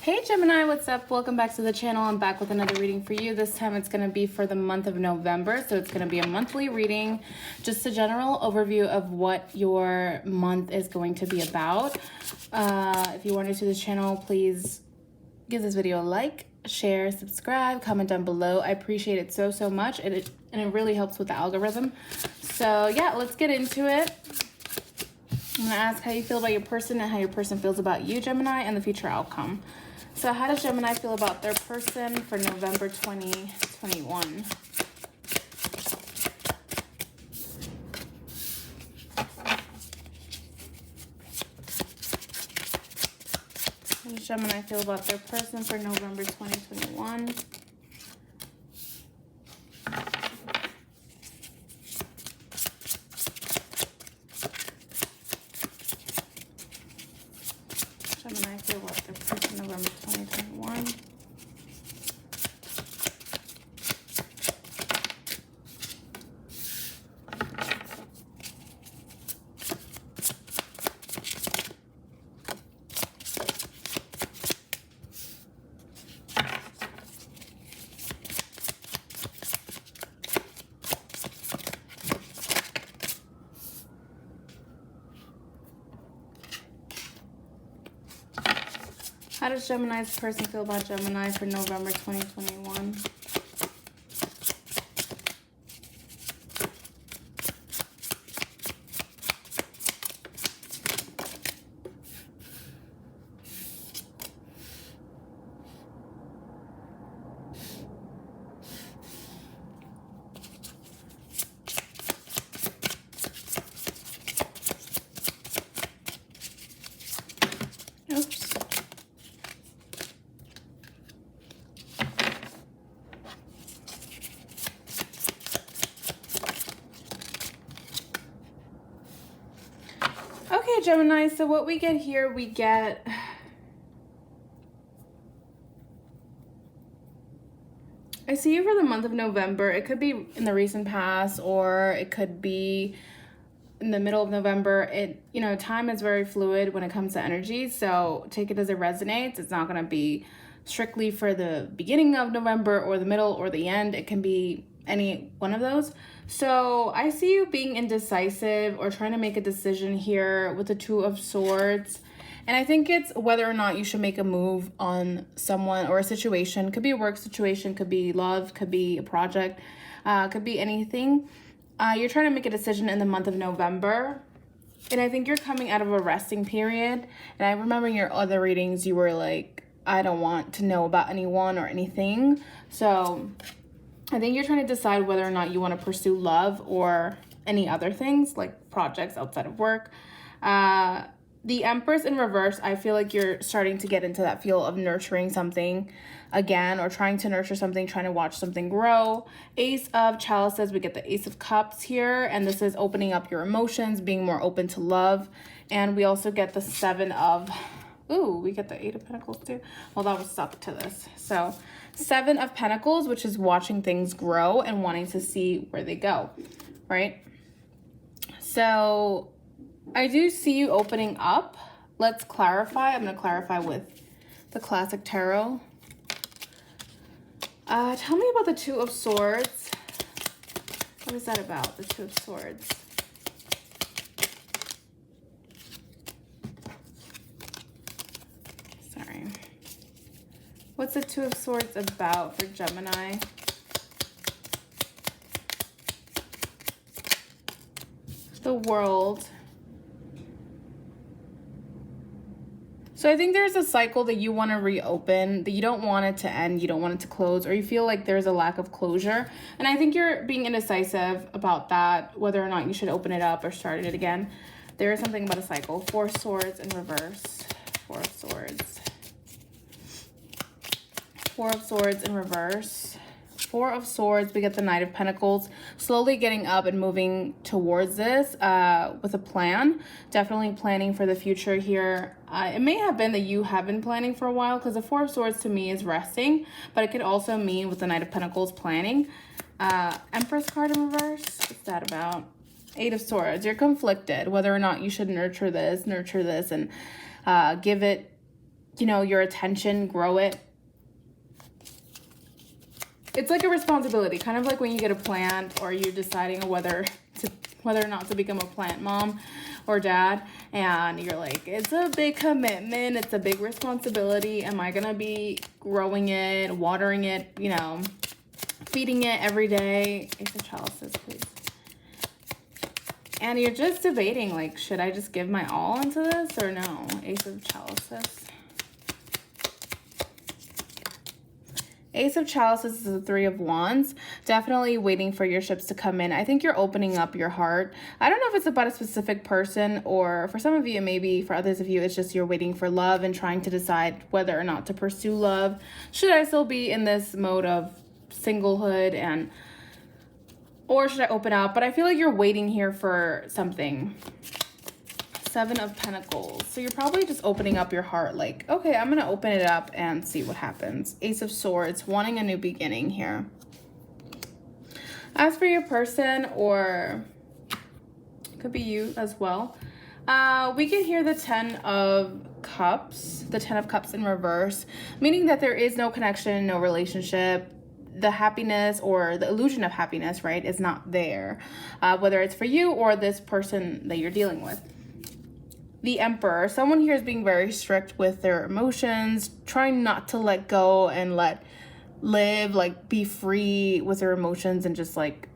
Hey Gemini, what's up? Welcome back to the channel. I'm back with another reading for you. This time it's going to be for the month of November. So it's going to be a monthly reading, just a general overview of what your month is going to be about. If you are new to this channel, please give this video a like, share, subscribe, comment down below. I appreciate it so much. And it really helps with the algorithm. So yeah, let's get into it. I'm going to ask how you feel about your person and how your person feels about you, Gemini, and the future outcome. So how does Gemini feel about their person for November 2021? How does Gemini feel about their person for November 2021? Gemini feel about their person November 2021. How does Gemini's person feel about Gemini for November 2021? Oops. Okay, Gemini, so what we get here, we get I see you for the month of November. It could be in the recent past or it could be in the middle of November. Time is very fluid when it comes to energy, so take it as it resonates. It's not going to be strictly for the beginning of November or the middle or the end. It can be any one of those. So I see you being indecisive or trying to make a decision here with the Two of Swords. And I think it's whether or not you should make a move on someone or a situation. Could be a work situation, could be love, could be a project, could be anything. You're trying to make a decision in the month of November. And I think you're coming out of a resting period. And I remember in your other readings, you were like, I don't want to know about anyone or anything. So I think you're trying to decide whether or not you want to pursue love or any other things like projects outside of work. The Empress in reverse, I feel like you're starting to get into that feel of nurturing something again or trying to nurture something, trying to watch something grow. Ace of Chalices, we get the Ace of Cups here, and this is opening up your emotions, being more open to love. And we also get the Seven of, we get the Eight of Pentacles too. Well, that was stuck to this. So Seven of Pentacles, which is watching things grow and wanting to see where they go, right? So I do see you opening up. Let's clarify. I'm going to clarify with the Classic Tarot. Tell me about the Two of Swords. What is that about, the Two of Swords? Sorry. What's the Two of Swords about for Gemini? The World. So I think there's a cycle that you want to reopen, that you don't want it to end, you don't want it to close, or you feel like there's a lack of closure. And I think you're being indecisive about that, whether or not you should open it up or start it again. There is something about a cycle. Four of Swords in reverse. Four of Swords. Four of Swords in reverse. Four of Swords, we get the Knight of Pentacles, slowly getting up and moving towards this with a plan. Definitely planning for the future here. It may have been that you have been planning for a while, because the Four of Swords to me is resting, but it could also mean with the Knight of Pentacles planning. Empress card in reverse, what's that about? Eight of Swords, you're conflicted whether or not you should nurture this and give it you know, your attention, grow it. It's like a responsibility, kind of like when you get a plant or you're deciding whether or not to become a plant mom or dad, and you're like, it's a big commitment, it's a big responsibility. Am I gonna be growing it, watering it, you know, feeding it every day? Ace of Chalices, please. And you're just debating, like, should I just give my all into this or no? Ace of Chalices. Ace of Chalices is the Three of Wands. Definitely waiting for your ships to come in. I think you're opening up your heart. I don't know if it's about a specific person, or for some of you, maybe for others of you, it's just you're waiting for love and trying to decide whether or not to pursue love. Should I still be in this mode of singlehood, or should I open up? But I feel like you're waiting here for something. Seven of Pentacles. So you're probably just opening up your heart, like, okay, I'm gonna open it up and see what happens. Ace of Swords, wanting a new beginning here. As for your person, or could be you as well, we can hear the Ten of Cups, the Ten of Cups in reverse, meaning that there is no connection, no relationship. The happiness or the illusion of happiness, right, is not there, whether it's for you or this person that you're dealing with. The Emperor, someone here is being very strict with their emotions, trying not to let go and live, like, be free with their emotions, and just, like,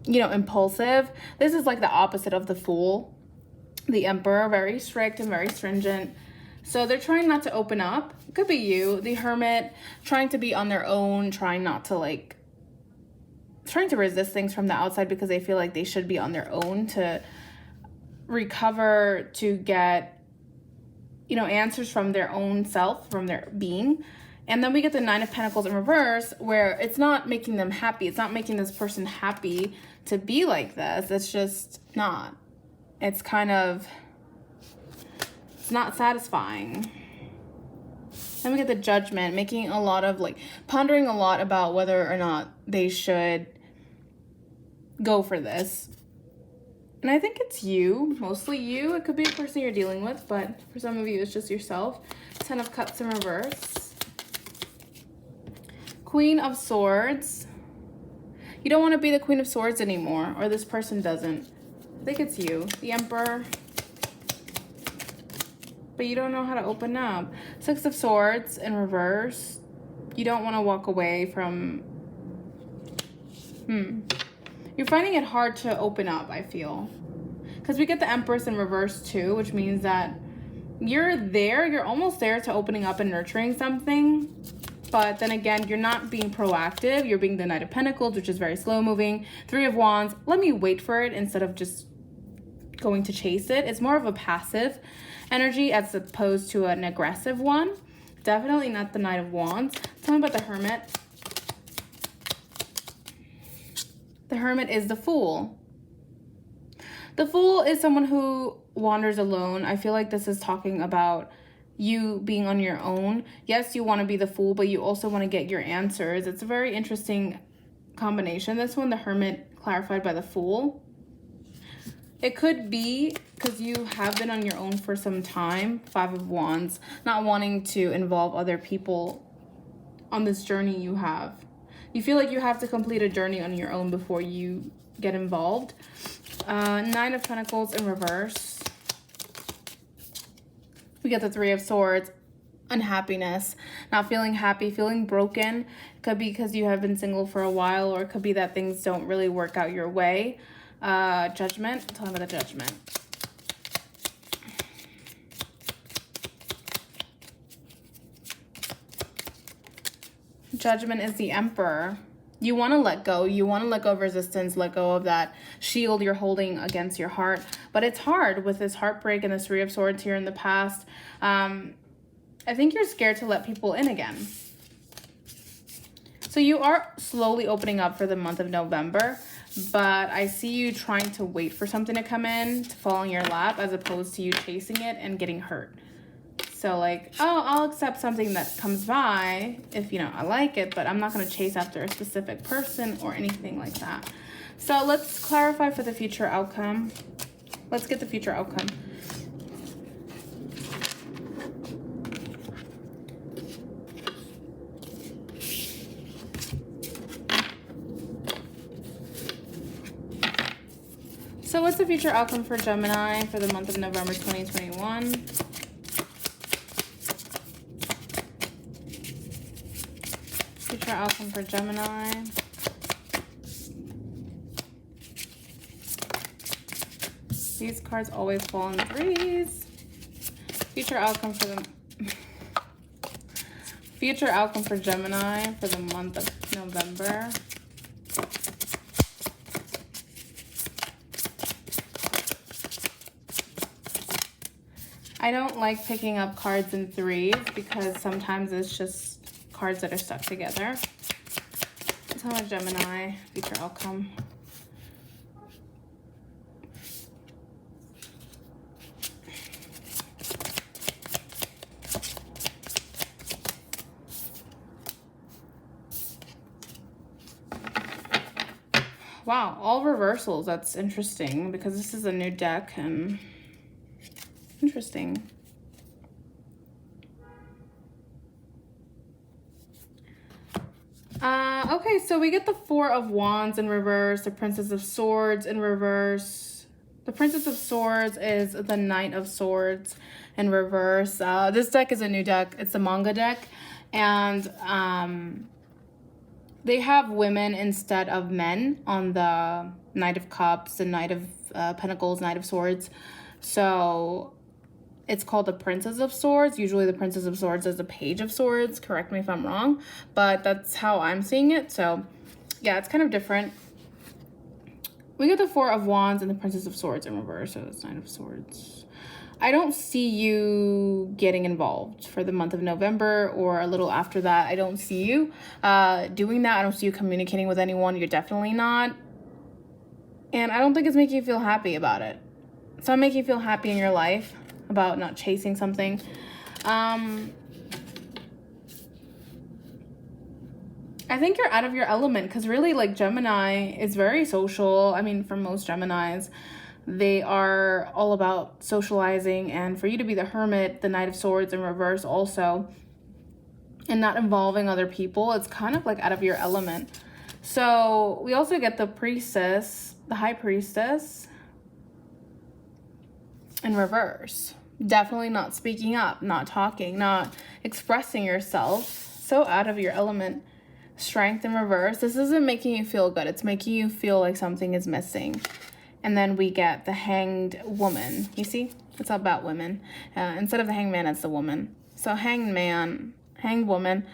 you know, impulsive. This is like the opposite of the Fool. The Emperor, very strict and very stringent. So they're trying not to open up. It could be you. The Hermit, trying to be on their own, trying to resist things from the outside because they feel like they should be on their own to recover, to get, you know, answers from their own self, from their being. And then we get the Nine of Pentacles in reverse, where it's not making them happy. It's not making this person happy to be like this. It's just not. It's kind of, it's not satisfying. Then we get the Judgment, making a lot of, like, pondering a lot about whether or not they should go for this. And I think it's you, mostly you. It could be a person you're dealing with, but for some of you, it's just yourself. Ten of Cups in reverse. Queen of Swords. You don't want to be the Queen of Swords anymore, or this person doesn't. I think it's you. The Emperor. But you don't know how to open up. Six of Swords in reverse. You don't want to walk away from... You're finding it hard to open up, I feel. Because we get the Empress in reverse too, which means that you're almost there to opening up and nurturing something. But then again, you're not being proactive. You're being the Knight of Pentacles, which is very slow moving. Three of Wands, let me wait for it instead of just going to chase it. It's more of a passive energy as opposed to an aggressive one. Definitely not the Knight of Wands. Tell me about the Hermit. The Hermit is the Fool. The Fool is someone who wanders alone. I feel like this is talking about you being on your own. Yes, you want to be the Fool, but you also want to get your answers. It's a very interesting combination. This one, the Hermit, clarified by the Fool. It could be because you have been on your own for some time. Five of Wands, not wanting to involve other people on this journey you have. You feel like you have to complete a journey on your own before you get involved. Nine of Pentacles in reverse. We get the Three of Swords. Unhappiness. Not feeling happy, feeling broken. Could be because you have been single for a while, or it could be that things don't really work out your way. Judgment. Tell me about the Judgment. Judgment is the Emperor. You want to let go. You want to let go of resistance, let go of that shield you're holding against your heart. But it's hard with this heartbreak and this Three of Swords here in the past. I think you're scared to let people in again. So you are slowly opening up for the month of November, but I see you trying to wait for something to come in, to fall in your lap, as opposed to you chasing it and getting hurt. So like, oh, I'll accept something that comes by if, you know, I like it, but I'm not going to chase after a specific person or anything like that. So let's clarify for the future outcome. Let's get the future outcome. what's the future outcome for Gemini for the month of November 2021? Future outcome for Gemini. These cards always fall in threes. Future outcome for the future outcome for Gemini for the month of November. I don't like picking up cards in threes because sometimes it's just cards that are stuck together. Tell me Gemini, future outcome. Wow, all reversals. That's interesting because this is a new deck and interesting. Okay, so we get the Four of Wands in reverse, the Princess of Swords in reverse. The Princess of Swords is the Knight of Swords in reverse. This deck is a new deck. It's a manga deck. And they have women instead of men on the Knight of Cups, the Knight of Pentacles, Knight of Swords. So it's called the Princess of Swords. Usually the Princess of Swords is the Page of Swords. Correct me if I'm wrong, but that's how I'm seeing it. So yeah, it's kind of different. We get the Four of Wands and the Princess of Swords in reverse. So it's Knight of Swords. I don't see you getting involved for the month of November or a little after that. I don't see you doing that. I don't see you communicating with anyone. You're definitely not. And I don't think it's making you feel happy about it. It's not making you feel happy in your life about not chasing something. I think you're out of your element because really, like, Gemini is very social. I mean, for most Geminis, they are all about socializing. And for you to be the Hermit, the Knight of Swords in reverse also, and not involving other people, it's kind of like out of your element. So we also get the Priestess, the High Priestess in reverse. Definitely not speaking up, not talking, not expressing yourself. So out of your element. Strength in reverse. This isn't making you feel good. It's making you feel like something is missing. And then we get the Hanged Woman. You see? It's all about women. Instead of the Hangman, it's the woman. So Hanged Man, Hanged Woman.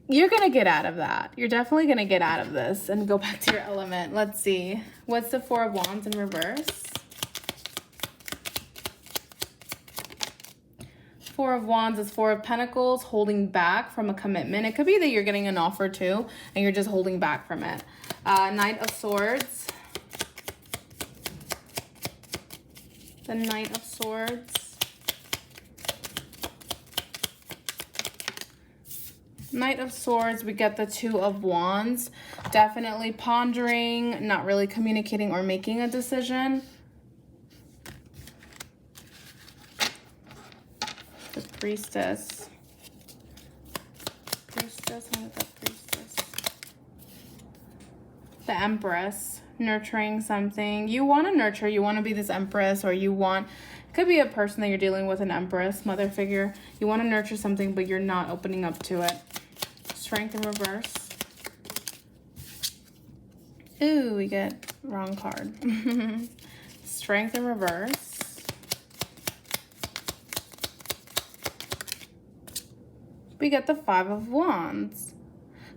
You're going to get out of that. You're definitely going to get out of this and go back to your element. Let's see. What's the Four of Wands in reverse? Four of Wands is Four of Pentacles, holding back from a commitment. It could be that you're getting an offer too, and you're just holding back from it. Knight of Swords. The Knight of Swords. Knight of Swords, we get the Two of Wands. Definitely pondering, not really communicating or making a decision. The Priestess. Priestess, I want that Priestess. The Empress, nurturing something. You want to nurture, you want to be this Empress, or you want, it could be a person that you're dealing with, an Empress, mother figure. You want to nurture something, but you're not opening up to it. Strength in reverse. Ooh, we get wrong card. Strength in reverse. We get the Five of Wands.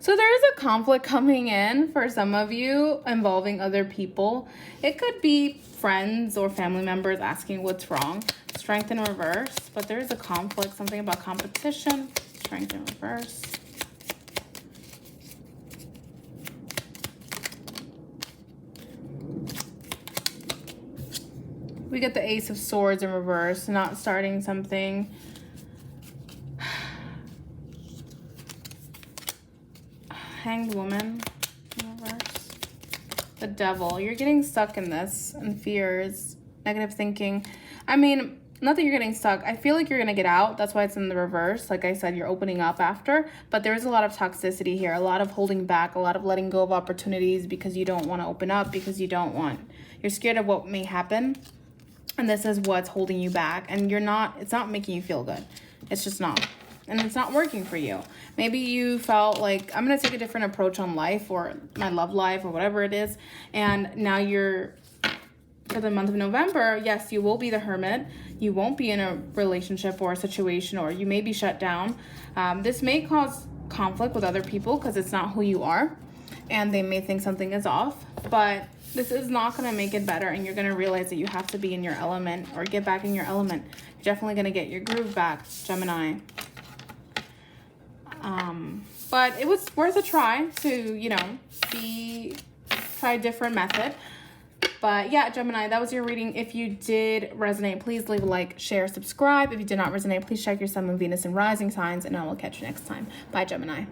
So there is a conflict coming in for some of you involving other people. It could be friends or family members asking what's wrong. Strength in reverse, but there is a conflict, something about competition. Strength in reverse. We get the Ace of Swords in reverse, not starting something. Hanged Woman in reverse. The Devil. You're getting stuck in this, in fears, negative thinking. I mean, not that you're getting stuck. I feel like you're going to get out. That's why it's in the reverse. Like I said, you're opening up after. But there's a lot of toxicity here, a lot of holding back, a lot of letting go of opportunities because you don't want to open up, because you're scared of what may happen. And this is what's holding you back. And it's not making you feel good. It's just not. And it's not working for you. Maybe you felt like, I'm going to take a different approach on life or my love life or whatever it is. And now for the month of November, yes, you will be the hermit. You won't be in a relationship or a situation, or you may be shut down. This may cause conflict with other people because it's not who you are, and they may think something is off, but this is not going to make it better, and you're going to realize that you have to be in your element or get back in your element. You're definitely going to get your groove back, Gemini. But it was worth a try to, try a different method. But yeah, Gemini, that was your reading. If you did resonate, please leave a like, share, subscribe. If you did not resonate, please check your sun, moon, Venus, and rising signs, and I will catch you next time. Bye, Gemini.